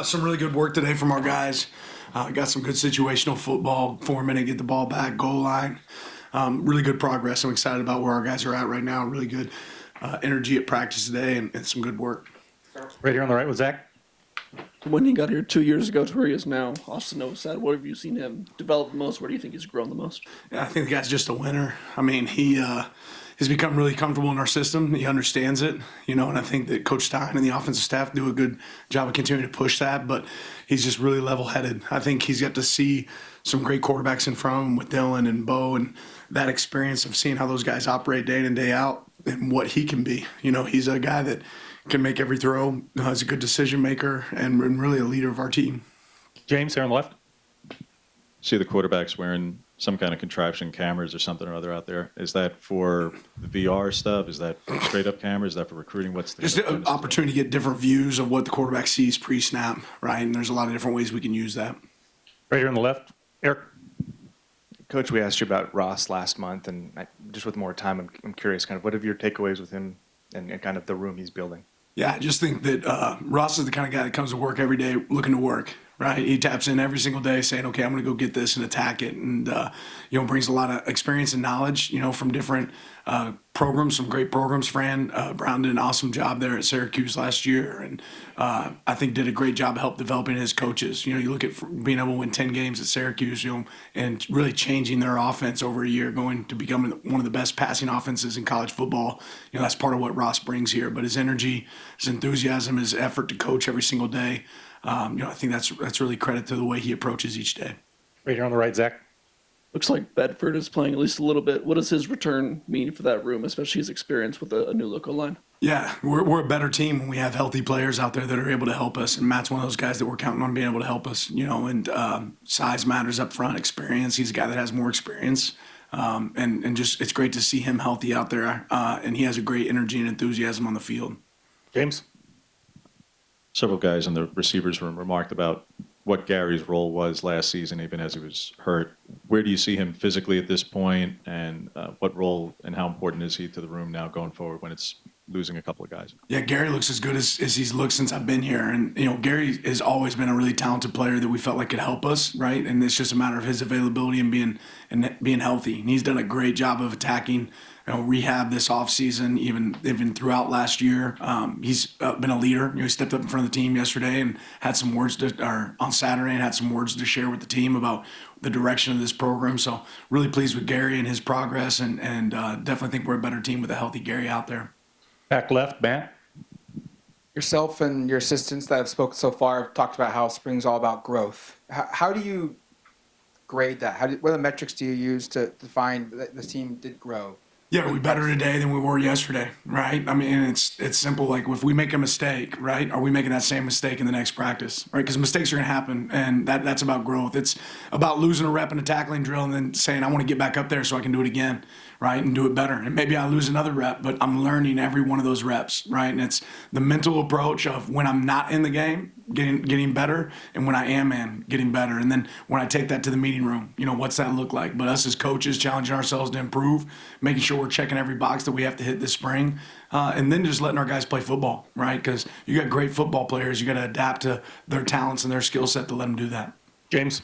Some really good work today from our guys. Got some good situational football, 4 minute, get the ball back, goal line. Really good progress. I'm excited about where our guys are at right now. Really good energy at practice today and some good work. Right here on the right with Zach. When he got here 2 years ago to where he is now, Austin knows that. What have you seen him develop the most? Where do you think he's grown the most? Yeah, I think the guy's just a winner. I mean, he has become really comfortable in our system. He understands it, and I think that Coach Stein and the offensive staff do a good job of continuing to push that, but he's just really level-headed. I think he's got to see some great quarterbacks in front of him with Dylan and Bo, and that experience of seeing how those guys operate day in and day out and what he can be. He's a guy that can make every throw, is a good decision maker, and really a leader of our team. James here on the left. See the quarterbacks wearing some kind of contraption, cameras or something or other out there. Is that for the VR stuff? Is that straight up cameras? Is that for recruiting? What's the just an opportunity to get different views of what the quarterback sees pre-snap, right? And there's a lot of different ways we can use that. Right here on the left, Eric. Coach, we asked you about Ross last month, and just with more time, I'm curious, kind of what have your takeaways with him and kind of the room he's building? Yeah, I just think that Ross is the kind of guy that comes to work every day looking to work, right? He taps in every single day saying, okay, I'm going to go get this and attack it. And, brings a lot of experience and knowledge, from different programs, some great programs. Fran Brown did an awesome job there at Syracuse last year. And I think did a great job of help developing his coaches. You look at being able to win 10 games at Syracuse, and really changing their offense over a year, going to becoming one of the best passing offenses in college football. That's part of what Ross brings here. But his energy, his enthusiasm, his effort to coach every single day, I think that's really credit to the way he approaches each day. Right here on the right, Zach. Looks like Bedford is playing at least a little bit. What does his return mean for that room, especially his experience with a new local line? Yeah, we're a better team when we have healthy players out there that are able to help us. And Matt's one of those guys that we're counting on being able to help us, and size matters up front, experience. He's a guy that has more experience. And just it's great to see him healthy out there. And he has a great energy and enthusiasm on the field. James. Several guys in the receivers room remarked about what Gary's role was last season, even as he was hurt. Where do you see him physically at this point, and what role and how important is he to the room now going forward when it's losing a couple of guys? Yeah, Gary looks as good as he's looked since I've been here. And, Gary has always been a really talented player that we felt like could help us, right? And it's just a matter of his availability and being healthy. And he's done a great job of attacking rehab this offseason, even throughout last year. He's been a leader. He stepped up in front of the team yesterday and had some words on Saturday and had some words to share with the team about the direction of this program. So really pleased with Gary and his progress, and definitely think we're a better team with a healthy Gary out there. Back left, Matt. Yourself and your assistants that have spoken so far have talked about how spring's all about growth. How do you grade that? What are the metrics do you use to find that the team did grow? Yeah, are we better today than we were yesterday, right? I mean, it's simple. Like, if we make a mistake, right, are we making that same mistake in the next practice, right? Because mistakes are going to happen, and that's about growth. It's about losing a rep in a tackling drill and then saying, I want to get back up there so I can do it again, right, and do it better. And maybe I lose another rep, but I'm learning every one of those reps, right? And it's the mental approach of when I'm not in the game, getting better, and when I am in, getting better. And then when I take that to the meeting room, what's that look like? But us as coaches challenging ourselves to improve, making sure we're checking every box that we have to hit this spring, and then just letting our guys play football, right? Because you got great football players. You got to adapt to their talents and their skill set to let them do that. James.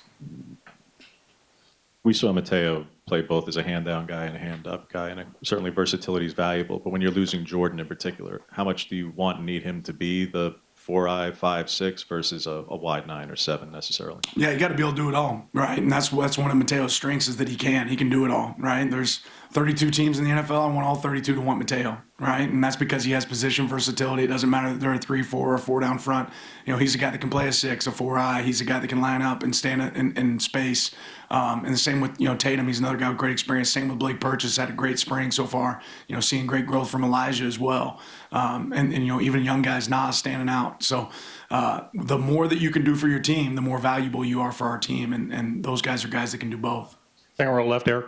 We saw Mateo play both as a hand-down guy and a hand-up guy, and certainly versatility is valuable. But when you're losing Jordan in particular, how much do you want and need him to be the 4-eye, 5-6 versus a wide 9 or 7 necessarily? Yeah, you got to be able to do it all, right? And that's one of Mateo's strengths is that he can do it all, right? There's 32 teams in the NFL. I want all 32 to want Mateo, right? And that's because he has position versatility. It doesn't matter that they're a 3-4 or 4 down front. He's a guy that can play a 6, a 4-eye. He's a guy that can line up and stand in space. And the same with Tatum. He's another guy with great experience. Same with Blake Purchase. Had a great spring so far. Seeing great growth from Elijah as well. And even young guys, Nas standing out. So the more that you can do for your team, the more valuable you are for our team. And those guys are guys that can do both. Second row left, Eric.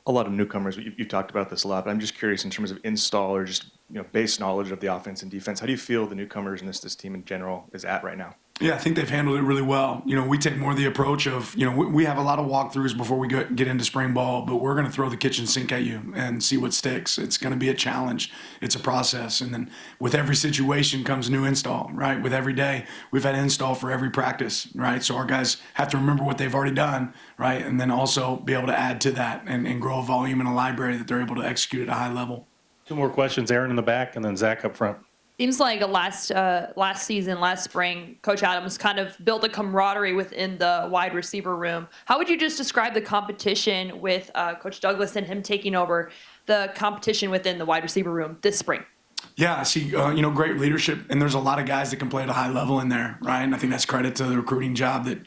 A lot of newcomers, you've talked about this a lot, but I'm just curious in terms of install or just base knowledge of the offense and defense. How do you feel the newcomers and this team in general is at right now? Yeah, I think they've handled it really well. We take more of the approach of, we have a lot of walkthroughs before we get into spring ball, but we're going to throw the kitchen sink at you and see what sticks. It's going to be a challenge. It's a process. And then with every situation comes new install, right? With every day, we've had install for every practice, right? So our guys have to remember what they've already done, right? And then also be able to add to that and grow a volume in a library that they're able to execute at a high level. 2 more questions, Aaron in the back and then Zach up front. Seems like last season, last spring, Coach Adams kind of built a camaraderie within the wide receiver room. How would you just describe the competition with Coach Douglas and him taking over the competition within the wide receiver room this spring? Yeah, I see, great leadership, and there's a lot of guys that can play at a high level in there, right? And I think that's credit to the recruiting job that,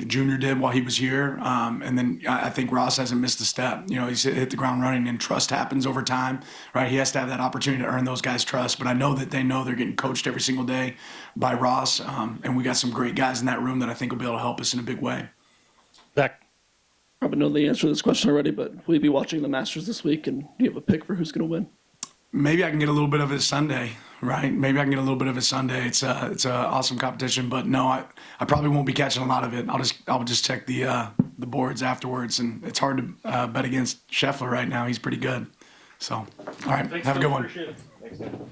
Junior did while he was here. And then I think Ross hasn't missed a step. He's hit the ground running, and trust happens over time, right? He has to have that opportunity to earn those guys' trust. But I know that they know they're getting coached every single day by Ross, and we got some great guys in that room that I think will be able to help us in a big way. Zach, Probably know the answer to this question already, but will you be watching the Masters this week, and do you have a pick for who's going to win? Maybe I can get a little bit of it Sunday, right? Maybe I can get a little bit of it Sunday. It's a awesome competition, but no, I probably won't be catching a lot of it. I'll just check the boards afterwards, and it's hard to bet against Scheffler right now. He's pretty good. So, all right, have a good one. Appreciate it. Thanks, Dan.